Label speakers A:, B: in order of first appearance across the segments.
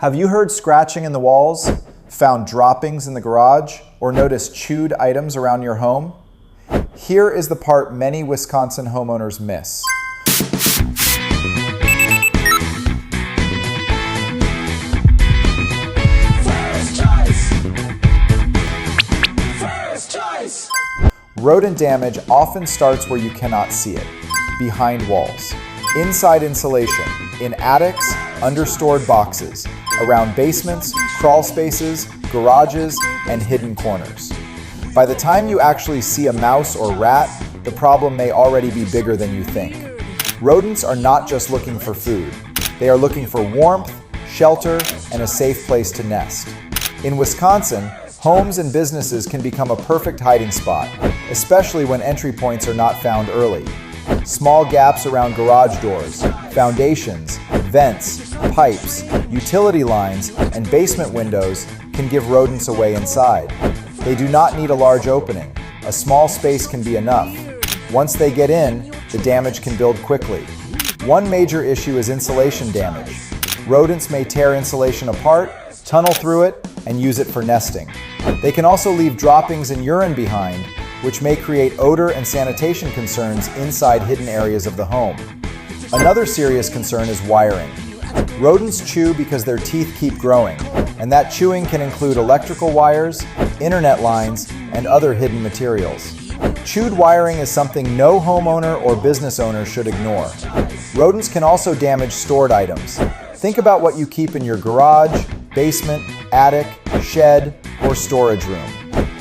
A: Have you heard scratching in the walls, found droppings in the garage, or noticed chewed items around your home? Here is the part many Wisconsin homeowners miss. First choice! Rodent damage often starts where you cannot see it, behind walls, inside insulation, in attics, under stored boxes, around basements, crawl spaces, garages, and hidden corners. By the time you actually see a mouse or rat, the problem may already be bigger than you think. Rodents are not just looking for food. They are looking for warmth, shelter, and a safe place to nest. In Wisconsin, homes and businesses can become a perfect hiding spot, especially when entry points are not found early. Small gaps around garage doors, foundations, vents, pipes, utility lines, and basement windows can give rodents away inside. They do not need a large opening. A small space can be enough. Once they get in, the damage can build quickly. One major issue is insulation damage. Rodents may tear insulation apart, tunnel through it, and use it for nesting. They can also leave droppings and urine behind, which may create odor and sanitation concerns inside hidden areas of the home. Another serious concern is wiring. Rodents chew because their teeth keep growing, and that chewing can include electrical wires, internet lines, and other hidden materials. Chewed wiring is something no homeowner or business owner should ignore. Rodents can also damage stored items. Think about what you keep in your garage, basement, attic, shed, or storage room.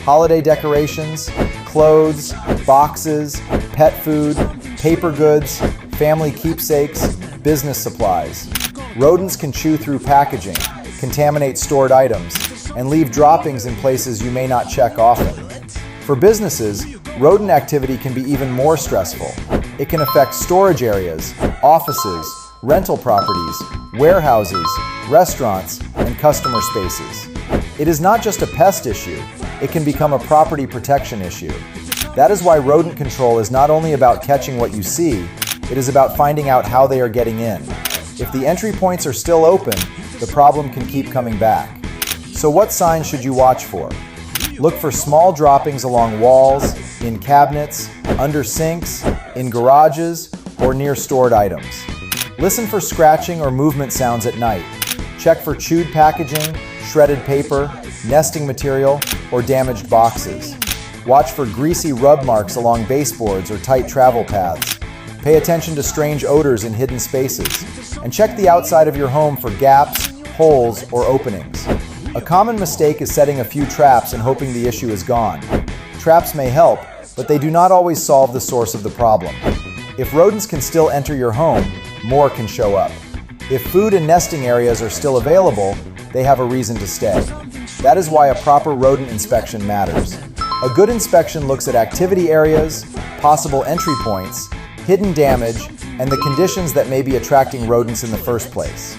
A: Holiday decorations, clothes, boxes, pet food, paper goods, family keepsakes, business supplies. Rodents can chew through packaging, contaminate stored items, and leave droppings in places you may not check often. For businesses, rodent activity can be even more stressful. It can affect storage areas, offices, rental properties, warehouses, restaurants, and customer spaces. It is not just a pest issue, it can become a property protection issue. That is why rodent control is not only about catching what you see, it is about finding out how they are getting in. If the entry points are still open, the problem can keep coming back. So what signs should you watch for? Look for small droppings along walls, in cabinets, under sinks, in garages, or near stored items. Listen for scratching or movement sounds at night. Check for chewed packaging, shredded paper, nesting material, or damaged boxes. Watch for greasy rub marks along baseboards or tight travel paths. Pay attention to strange odors in hidden spaces. And check the outside of your home for gaps, holes, or openings. A common mistake is setting a few traps and hoping the issue is gone. Traps may help, but they do not always solve the source of the problem. If rodents can still enter your home, more can show up. If food and nesting areas are still available, they have a reason to stay. That is why a proper rodent inspection matters. A good inspection looks at activity areas, possible entry points, hidden damage, and the conditions that may be attracting rodents in the first place.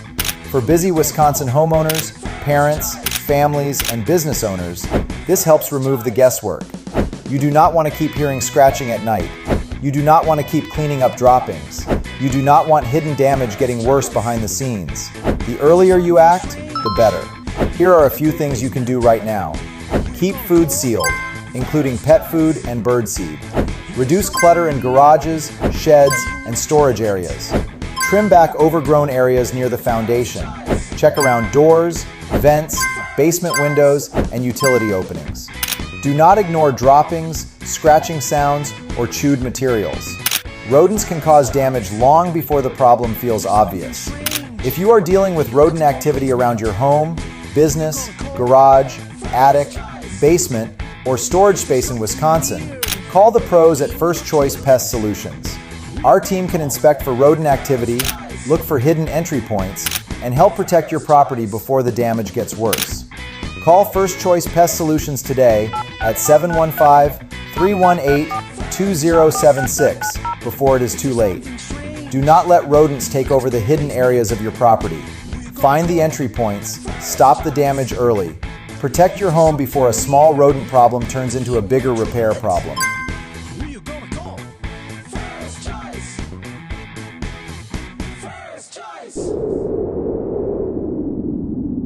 A: For busy Wisconsin homeowners, parents, families, and business owners, this helps remove the guesswork. You do not want to keep hearing scratching at night. You do not want to keep cleaning up droppings. You do not want hidden damage getting worse behind the scenes. The earlier you act, the better. Here are a few things you can do right now. Keep food sealed, including pet food and birdseed. Reduce clutter in garages, sheds, and storage areas. Trim back overgrown areas near the foundation. Check around doors, vents, basement windows, and utility openings. Do not ignore droppings, scratching sounds, or chewed materials. Rodents can cause damage long before the problem feels obvious. If you are dealing with rodent activity around your home, business, garage, attic, basement, or storage space in Wisconsin, call the pros at First Choice Pest Solutions. Our team can inspect for rodent activity, look for hidden entry points, and help protect your property before the damage gets worse. Call First Choice Pest Solutions today at 715-318-2076 before it is too late. Do not let rodents take over the hidden areas of your property. Find the entry points, stop the damage early. Protect your home before a small rodent problem turns into a bigger repair problem.